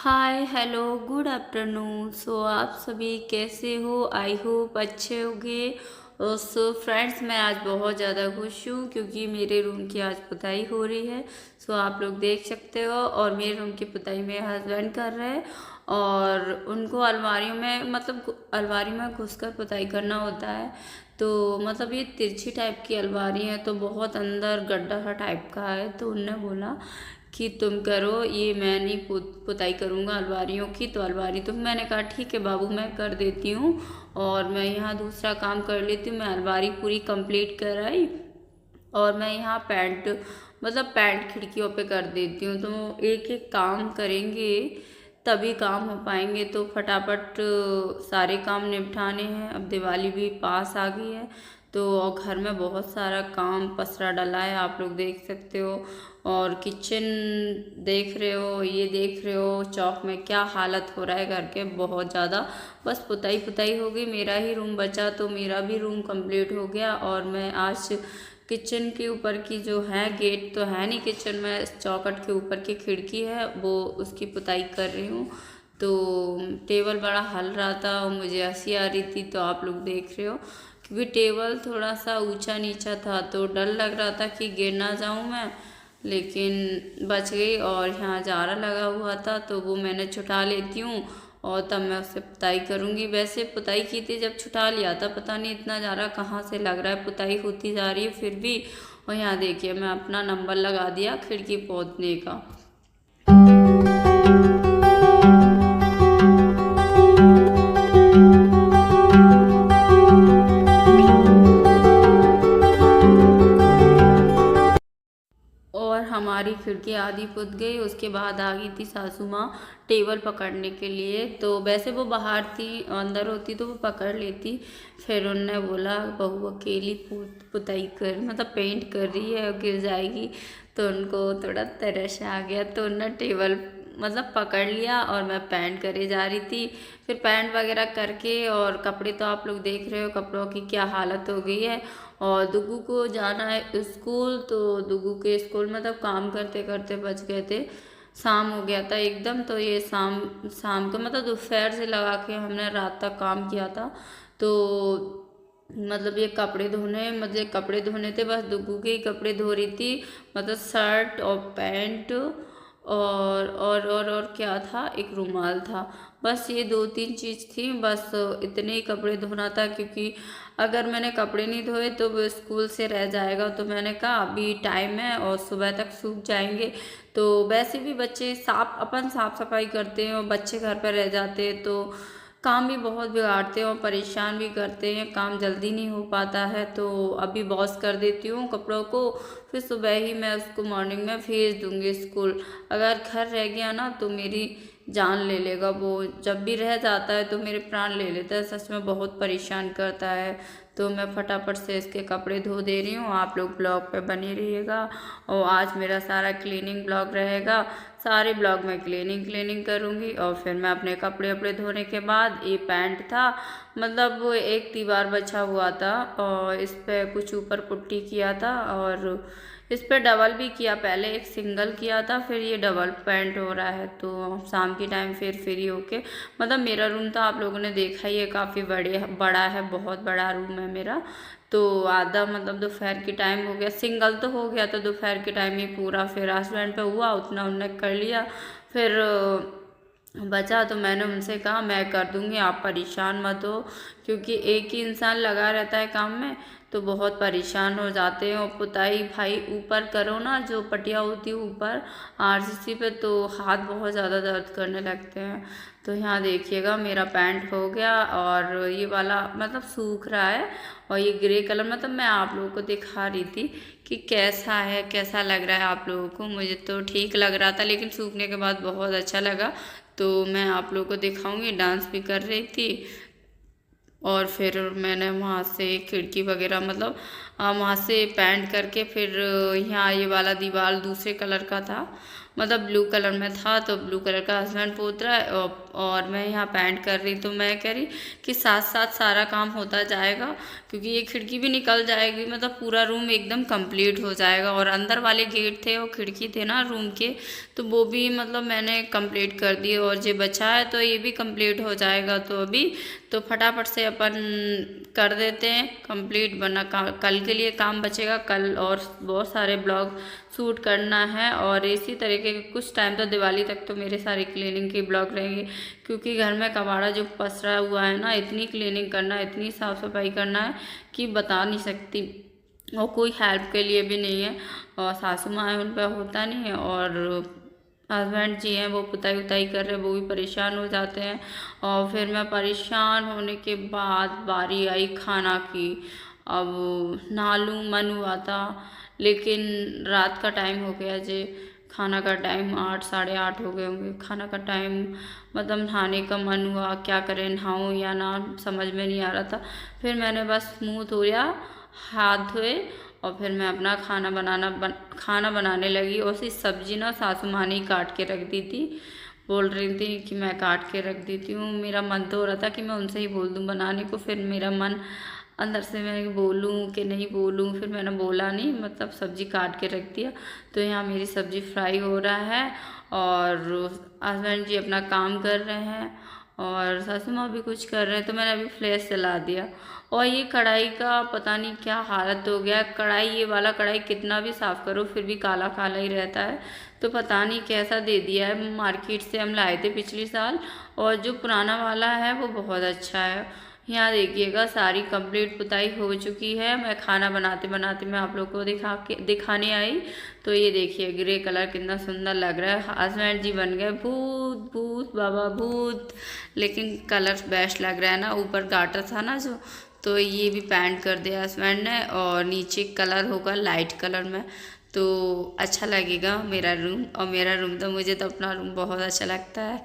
हाय hello good afternoon. So आप सभी कैसे हो? आई होप अच्छे होंगे। सो फ्रेंड्स, मैं आज बहुत ज़्यादा खुश हूँ क्योंकि मेरे रूम की आज पुताई हो रही है। सो आप लोग देख सकते हो, और मेरे रूम की पुताई मेरे हस्बैंड कर रहे हैं। और उनको अलमारियों में अलमारी में घुसकर पुताई करना होता है। तो ये तिरछी टाइप की अलमारी है, तो बहुत अंदर गड्ढा सा टाइप का है। तो उनने बोला कि तुम करो, ये मैं नहीं पुताई करूँगा अलमारियों की, तो अलमारी तो मैंने कहा ठीक है बाबू, मैं कर देती हूँ। और मैं यहाँ दूसरा काम कर लेती हूँ। मैं अलमारी पूरी कंप्लीट कराई, और मैं यहाँ पैंट खिड़कियों पे कर देती हूँ। तो एक एक काम करेंगे तभी काम हो पाएंगे। तो फटाफट सारे काम निपटाने हैं। अब दिवाली भी पास आ गई है, तो और घर में बहुत सारा काम पसरा डला है, आप लोग देख सकते हो। और किचन देख रहे हो, ये देख रहे हो चौक में क्या हालत हो रहा है घर के, बहुत ज़्यादा। बस पुताई पुताई हो गई, मेरा ही रूम बचा, तो मेरा भी रूम कंप्लीट हो गया। और मैं आज किचन के ऊपर की जो है, गेट तो है नहीं किचन में, चौखट के ऊपर की खिड़की है, वो उसकी पुताई कर रही हूँ। तो टेबल बड़ा हल रहा था और मुझे हंसी आ रही थी, तो आप लोग देख रहे हो। क्योंकि टेबल थोड़ा सा ऊंचा नीचा था, तो डर लग रहा था कि गिर ना जाऊँ मैं, लेकिन बच गई। और यहाँ जारा लगा हुआ था, तो वो मैंने छुटा लेती हूँ, और तब मैं उससे पुताई करूँगी। वैसे पुताई की थी जब छुटा लिया था, पता नहीं इतना जारा कहाँ से लग रहा है, पुताई होती जा रही है फिर भी। और यहाँ देखिए, मैं अपना नंबर लगा दिया खिड़की पोतने का। और हमारी खिड़की आधी पुत गई। उसके बाद आ गई थी सासू माँ टेबल पकड़ने के लिए। तो वैसे वो बाहर थी, अंदर होती तो वो पकड़ लेती। फिर उनने बोला बहू अकेली पुताई कर, पेंट कर रही है और गिर जाएगी। तो उनको थोड़ा तरस आ गया, तो उनने टेबल पकड़ लिया, और मैं पैंट करे जा रही थी। फिर पैंट वगैरह करके, और कपड़े तो आप लोग देख रहे हो कपड़ों की क्या हालत हो गई है। और दुगू को जाना है स्कूल, तो दुगू के स्कूल काम करते करते बच गए थे, शाम हो गया था एकदम। तो ये शाम शाम को दोपहर से लगा के हमने रात तक काम किया था। तो ये कपड़े धोने, मुझे कपड़े धोने थे, बस दुगू के ही कपड़े धो रही थी। शर्ट और पैंट, और क्या था, एक रुमाल था। बस ये दो तीन चीज़ थी, बस इतने ही कपड़े धोना था। क्योंकि अगर मैंने कपड़े नहीं धोए तो वो स्कूल से रह जाएगा, तो मैंने कहा अभी टाइम है और सुबह तक सूख जाएंगे। तो वैसे भी बच्चे अपन साफ सफाई करते हैं, और बच्चे घर पर रह जाते हैं तो काम भी बहुत बिगाड़ते हैं और परेशान भी करते हैं, काम जल्दी नहीं हो पाता है। तो अभी वॉश कर देती हूँ कपड़ों को, फिर सुबह ही मैं उसको मॉर्निंग में भेज दूँगी स्कूल। अगर घर रह गया ना तो मेरी जान ले लेगा वो, जब भी रह जाता है तो मेरे प्राण ले लेता है, सच में बहुत परेशान करता है। तो मैं फटाफट से इसके कपड़े धो दे रही हूँ, आप लोग ब्लॉग पे बने रहिएगा। और आज मेरा सारा क्लीनिंग ब्लॉग रहेगा, सारे ब्लॉग में क्लीनिंग करूँगी। और फिर मैं अपने कपड़े वपड़े धोने के बाद, ये पैंट था, वो एक दीवार बचा हुआ था, और इस पर कुछ ऊपर पुट्टी किया था, और इस पर डबल भी किया, पहले एक सिंगल किया था, फिर ये डबल पैंट हो रहा है। तो शाम के टाइम फिर फ्री होके, मेरा रूम तो आप लोगों ने देखा ही है, काफ़ी बड़ा है, बहुत बड़ा रूम है मेरा। तो आधा दोपहर के टाइम हो गया, सिंगल तो हो गया था दोपहर के टाइम ही पूरा, फिर हस्बैंड पे हुआ उतना उन्होंने कर लिया। फिर बचा तो मैंने उनसे कहा मैं कर दूंगी, आप परेशान मत हो। क्योंकि एक ही इंसान लगा रहता है काम में तो बहुत परेशान हो जाते हैं। और पुताई भाई ऊपर करो ना, जो पटिया होती है ऊपर आरसीसी पे, तो हाथ बहुत ज़्यादा दर्द करने लगते हैं। तो यहाँ देखिएगा मेरा पैंट हो गया, और ये वाला सूख रहा है। और ये ग्रे कलर मैं आप लोगों को दिखा रही थी कि कैसा है, कैसा लग रहा है आप लोगों को। मुझे तो ठीक लग रहा था, लेकिन सूखने के बाद बहुत अच्छा लगा। तो मैं आप लोगों को दिखाऊंगी, डांस भी कर रही थी। और फिर मैंने वहाँ से खिड़की वगैरह वहाँ से पेंट करके, फिर यहाँ ये वाला दीवार दूसरे कलर का था, मतलब ब्लू कलर में था, तो ब्लू कलर का हस्बैंड पोत रहा है और मैं यहाँ पेंट कर रही। तो मैं कह रही कि साथ साथ सारा काम होता जाएगा, क्योंकि ये खिड़की भी निकल जाएगी, मतलब पूरा रूम एकदम कंप्लीट हो जाएगा। और अंदर वाले गेट थे और खिड़की थे ना रूम के, तो वो भी मतलब मैंने कंप्लीट कर दिए, और जो बचा है तो ये भी कंप्लीट हो जाएगा। तो अभी तो फटाफट से अपन कर देते हैं कंप्लीट, वरना कल के लिए काम बचेगा। कल और बहुत सारे ब्लॉग शूट करना है, और इसी तरीके के कुछ टाइम तो दिवाली तक तो मेरे सारी क्लीनिंग के ब्लॉग रहेंगे, क्योंकि घर में कबाड़ा जो पसरा हुआ है ना, इतनी क्लीनिंग करना है, इतनी साफ़ सफाई करना है कि बता नहीं सकती। और कोई हेल्प के लिए भी नहीं है, और सासू माँ है उन पर होता नहीं है, और हस्बैंड जी हैं वो पुताई उताई कर रहे हैं, वो भी परेशान हो जाते हैं। और फिर मैं परेशान होने के बाद बारी आई खाना की। अब नहा लूँ मन हुआ था, लेकिन रात का टाइम हो गया जे, खाना का टाइम 8 साढ़े 8 हो गए होंगे। खाना का टाइम मतलब नहाने का मन हुआ, क्या करें नहाऊँ या ना, समझ में नहीं आ रहा था। फिर मैंने बस मुँह धोया, हाथ धोए, और फिर मैं अपना खाना बनाने लगी। और उसी सब्जी ना सासू माँ ने ही काट के रख दी थी, बोल रही थी कि मैं काट के रख देती हूँ। मेरा मन तो हो रहा था कि मैं उनसे ही बोल दूँ बनाने को, फिर मेरा मन अंदर से मैं बोलूँ कि नहीं बोलूँ, फिर मैंने बोला नहीं, मतलब सब्जी काट के रख दिया। तो यहाँ मेरी सब्जी फ्राई हो रहा है, और हस्बैंड जी अपना काम कर रहे हैं, और सासू माँ भी कुछ कर रहे हैं। तो मैंने अभी फ्लैश चला दिया, और ये कढ़ाई का पता नहीं क्या हालत हो गया। कढ़ाई, ये वाला कढ़ाई कितना भी साफ़ करो फिर भी काला काला ही रहता है। तो पता नहीं कैसा दे दिया है, मार्केट से हम लाए थे पिछले साल, और जो पुराना वाला है वो बहुत अच्छा है। यहाँ देखिएगा सारी कंप्लीट पुताई हो चुकी है। मैं खाना बनाते बनाते मैं आप लोग को दिखाने आई। तो ये देखिए ग्रे कलर कितना सुंदर लग रहा है। हस्बैंड जी बन गए भूत भूत बाबा भूत, लेकिन कलर बेस्ट लग रहा है ना। ऊपर गाटर था ना जो, तो ये भी पेंट कर दिया हस्बैंड ने, और नीचे कलर होगा लाइट कलर में, तो अच्छा लगेगा मेरा रूम। और मेरा रूम तो मुझे तो अपना रूम बहुत अच्छा लगता है,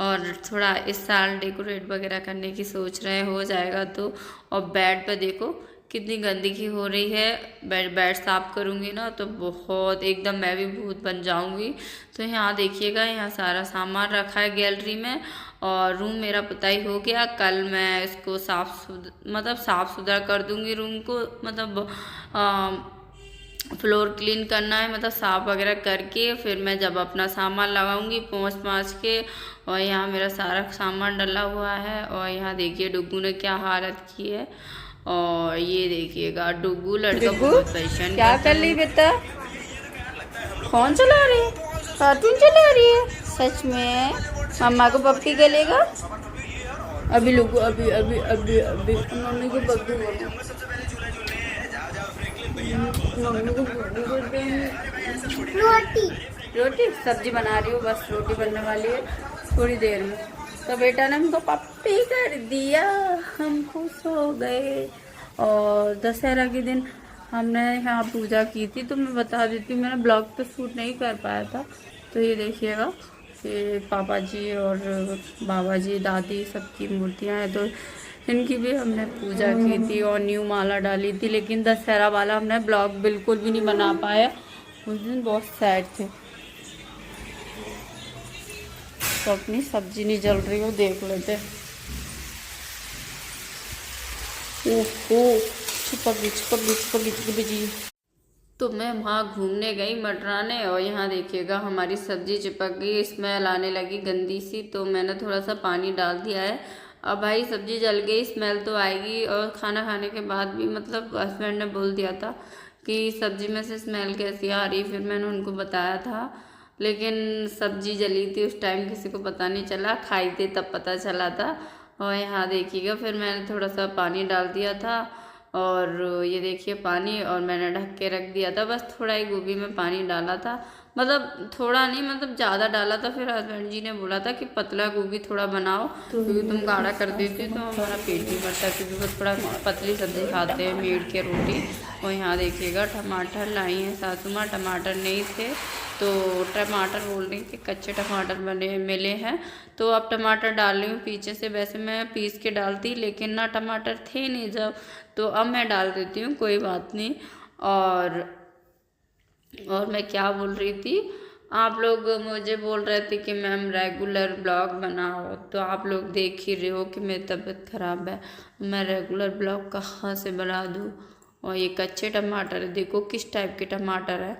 और थोड़ा इस साल डेकोरेट वगैरह करने की सोच रहे हैं, हो जाएगा तो। और बेड पे देखो कितनी गंदगी हो रही है। बेड साफ करूँगी ना तो बहुत एकदम मैं भी भूत बन जाऊँगी। तो यहाँ देखिएगा, यहाँ सारा सामान रखा है गैलरी में, और रूम मेरा पुताई हो गया। कल मैं इसको साफ़ सुथरा कर दूँगी रूम को, मतलब फ्लोर क्लीन करना है, मतलब साफ़ वगैरह करके फिर मैं जब अपना सामान लगाऊंगी पोंछ के। और यहाँ मेरा सारा सामान डला हुआ है, और यहाँ देखिए डुग्गू ने क्या हालत की है। और ये देखिएगा डुग्गू लड़का बहुत परेशान क्या करता कर है। रही बेटा? फोन चला रही है? कार्टून चला रही है? सच में मम्मा को पप्पी गलेगा? अभी लोगो अभी अभी अभी अभी मम्मी को पप्पी बोलो, मम्मी को पप्पी बोलते हैं। रोटी रोटी सब्जी बना रही हूँ, बस रोटी बनने वाली है थोड़ी देर में। तो बेटा ने हमको पप्पी कर दिया, हम खुश हो गए। और दशहरा के दिन हमने यहाँ पूजा की थी, तो मैं बता देती हूँ, मैंने ब्लॉग तो शूट नहीं कर पाया था। तो ये देखिएगा, ये पापा जी और बाबा जी दादी सबकी मूर्तियाँ हैं, तो इनकी भी हमने पूजा की थी और न्यू माला डाली थी। लेकिन दशहरा वाला हमने ब्लॉग बिल्कुल भी नहीं बना पाया, उस दिन बहुत सैड थे। तो अपनी सब्जी नहीं जल रही हो देख लेते। ओहो चिपक गई। तो मैं वहाँ घूमने गई मटराने, और यहाँ देखिएगा हमारी सब्जी चिपक गई, स्मेल आने लगी गंदी सी। तो मैंने थोड़ा सा पानी डाल दिया है। अब भाई सब्जी जल गई, स्मेल तो आएगी। और खाना खाने के बाद भी मतलब हस्बैंड ने बोल दिया था कि सब्जी में से स्मेल कैसी आ रही, फिर मैंने उनको बताया था। लेकिन सब्जी जली थी उस टाइम, किसी को पता नहीं चला, खाई थे तब पता चला था। और यहाँ देखिएगा फिर मैंने थोड़ा सा पानी डाल दिया था, और ये देखिए पानी, और मैंने ढक के रख दिया था। बस थोड़ा ही गोभी में पानी डाला था, मतलब थोड़ा नहीं, मतलब ज़्यादा डाला था। फिर हस्बैंड जी ने बोला था कि पतला गोभी थोड़ा बनाओ, क्योंकि तुम गाढ़ा कर देती हो तो हमारा पेट नहीं भरता, क्योंकि वो थोड़ा पतली सब्जी खाते हैं मीट के रोटी। और यहाँ देखिएगा टमाटर लाई हैं सासू माँ, टमाटर नहीं थे तो टमाटर बोल रही थी कच्चे टमाटर बने मिले हैं, तो अब टमाटर डाल रही हूँ पीछे से। वैसे मैं पीस के डालती, लेकिन ना टमाटर थे नहीं जब, तो अब मैं डाल देती हूँ, कोई बात नहीं। और मैं क्या बोल रही थी, आप लोग मुझे बोल रहे थे कि मैम रेगुलर ब्लॉग बनाओ, तो आप लोग देख ही रहे हो कि मेरी तबीयत ख़राब है, मैं रेगुलर ब्लॉग कहाँ से बना दूँ। और ये कच्चे टमाटर है, देखो किस टाइप के टमाटर है।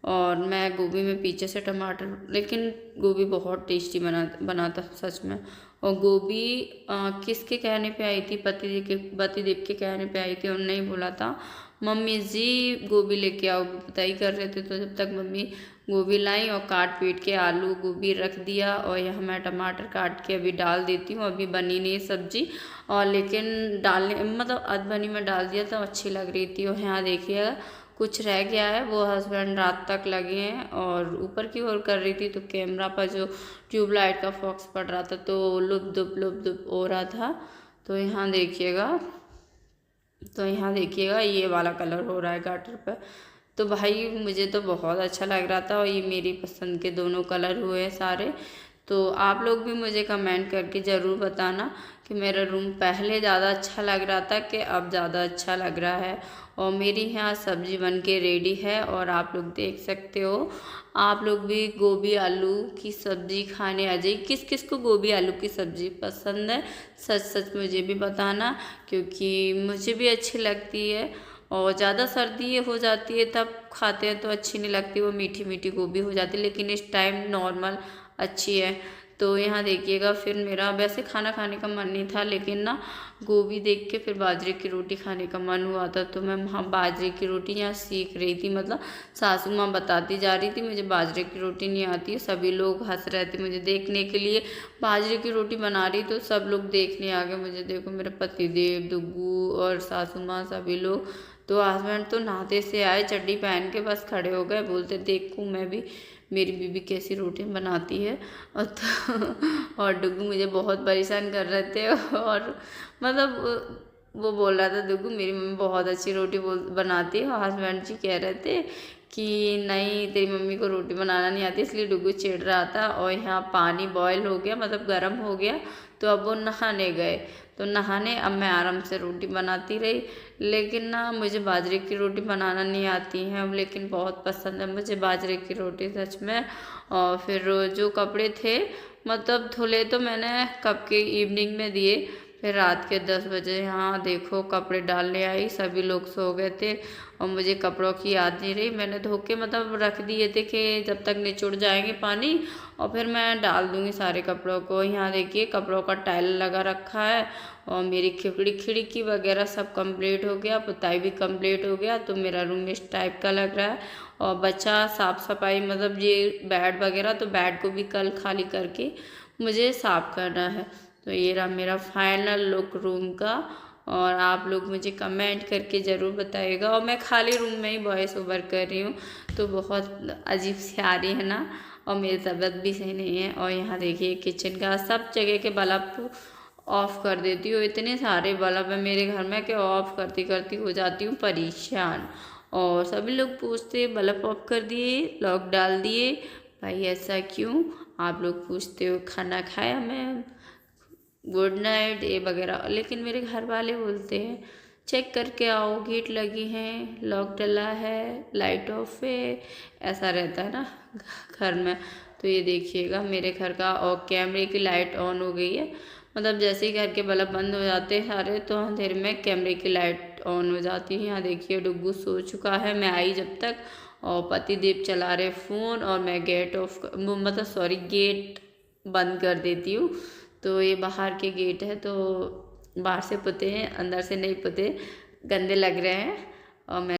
और मैं गोभी में पीछे से टमाटर, लेकिन गोभी बहुत टेस्टी बनाता सच में। और गोभी किसके कहने पे आई थी, पतिदेव के कहने पे आई थी। उन्होंने ही बोला था मम्मी जी गोभी लेके आओ, पता ही कर रहे थे। तो जब तक मम्मी गोभी लाई और काट पीट के आलू गोभी रख दिया, और यहाँ मैं टमाटर काट के अभी डाल देती हूँ। अभी बनी नहीं सब्जी, और लेकिन डालने मतलब अध बनी में डाल दिया तो अच्छी लग रही थी। और यहाँ देखिएगा कुछ रह गया है, वो हस्बैंड रात तक लगे हैं और ऊपर की ओर कर रही थी, तो कैमरा पर जो ट्यूबलाइट का फोकस पड़ रहा था तो लुप दुप हो रहा था। तो यहाँ देखिएगा ये वाला कलर हो रहा है गाटर पर। तो भाई मुझे तो बहुत अच्छा लग रहा था, और ये मेरी पसंद के दोनों कलर हुए हैं सारे। तो आप लोग भी मुझे कमेंट करके ज़रूर बताना कि मेरा रूम पहले ज़्यादा अच्छा लग रहा था कि अब ज़्यादा अच्छा लग रहा है। और मेरी यहाँ सब्ज़ी बन के रेडी है, और आप लोग देख सकते हो। आप लोग भी गोभी आलू की सब्ज़ी खाने आ जाइए। किस किस को गोभी आलू की सब्ज़ी पसंद है, सच सच मुझे भी बताना, क्योंकि मुझे भी अच्छी लगती है। और ज़्यादा सर्दी हो जाती है तब खाते हैं तो अच्छी नहीं लगती, वो मीठी मीठी गोभी हो जाती है, लेकिन इस टाइम नॉर्मल अच्छी है। तो यहाँ देखिएगा, फिर मेरा वैसे खाना खाने का मन नहीं था, लेकिन ना गोभी देख के फिर बाजरे की रोटी खाने का मन हुआ था। तो मैं वहाँ बाजरे की रोटी यहाँ सीख रही थी, मतलब सासू माँ बताती जा रही थी। मुझे बाजरे की रोटी नहीं आती है, सभी लोग हंस रहे थे मुझे देखने के लिए। बाजरे की रोटी बना रही तो सब लोग देखने आ गए मुझे। देखो मेरे पतिदेव, दुग्गू और सासू माँ सभी लोग। तो हस्बैंड तो नहाते से आए, चड्डी पहन के बस खड़े हो गए, बोलते देखूँ मैं भी मेरी बीबी कैसी रोटी बनाती है। और डुग्गू मुझे बहुत परेशान कर रहे थे, और मतलब वो बोल रहा था दुग्गू मेरी मम्मी बहुत अच्छी रोटी बनाती है। और हस्बैंड जी कह रहे थे कि नहीं तेरी मम्मी को रोटी बनाना नहीं आती, इसलिए डुग्गू चिढ़ रहा था। और यहाँ पानी बॉयल हो गया, मतलब गर्म हो गया, तो अब वो नहाने गए। तो नहाने अब मैं आराम से रोटी बनाती रही। लेकिन ना मुझे बाजरे की रोटी बनाना नहीं आती है, लेकिन बहुत पसंद है मुझे बाजरे की रोटी सच में। और फिर जो कपड़े थे मतलब धुले तो मैंने कब के इवनिंग में दिए, फिर रात के 10 बजे यहाँ देखो कपड़े डालने आई, सभी लोग सो गए थे और मुझे कपड़ों की याद नहीं रही। मैंने धो के मतलब रख दिए थे कि जब तक निचुड़ जाएंगे पानी और फिर मैं डाल दूँगी सारे कपड़ों को। यहाँ देखिए कपड़ों का टाइल लगा रखा है, और मेरी खिड़की वगैरह सब कंप्लीट हो गया, पुताई भी कंप्लीट हो गया। तो मेरा रूम इस टाइप का लग रहा है। और बचा साफ़ सफाई, मतलब ये बेड वगैरह, तो बेड को भी कल खाली करके मुझे साफ़ करना है। तो ये रहा मेरा फाइनल लुक रूम का। और आप लोग मुझे कमेंट करके ज़रूर बताइएगा। और मैं खाली रूम में ही वॉइस ओवर कर रही हूँ, तो बहुत अजीब सी आ रही है ना, और मेरी तबीयत भी सही नहीं है। और यहाँ देखिए किचन का सब जगह के बल्ब ऑफ़ कर देती हूँ। इतने सारे बल्ब है मेरे घर में कि ऑफ़ करती करती हो जाती हूँ परेशान। और सभी लोग पूछते बल्ब ऑफ कर दिए, लॉक डाल दिए, भाई ऐसा क्यों? आप लोग पूछते हो खाना खाया मैम, गुड नाइट ये वगैरह। लेकिन मेरे घर वाले बोलते हैं चेक करके आओ, गेट लगी हैं, लॉक डला है, लाइट ऑफ है, ऐसा रहता है ना घर में। तो ये देखिएगा मेरे घर का, और कैमरे की लाइट ऑन हो गई है, मतलब जैसे ही घर के बल्ब बंद हो जाते हैं सारे तो अंधेरे में कैमरे की लाइट ऑन हो जाती है। यहाँ देखिए डुग्गू सो चुका है, मैं आई जब तक, और पतिदेव चला रहे फ़ोन, और मैं गेट बंद कर देती हूँ। तो ये बाहर के गेट है, तो बाहर से पुते हैं, अंदर से नहीं पुते, गंदे लग रहे हैं। और मैं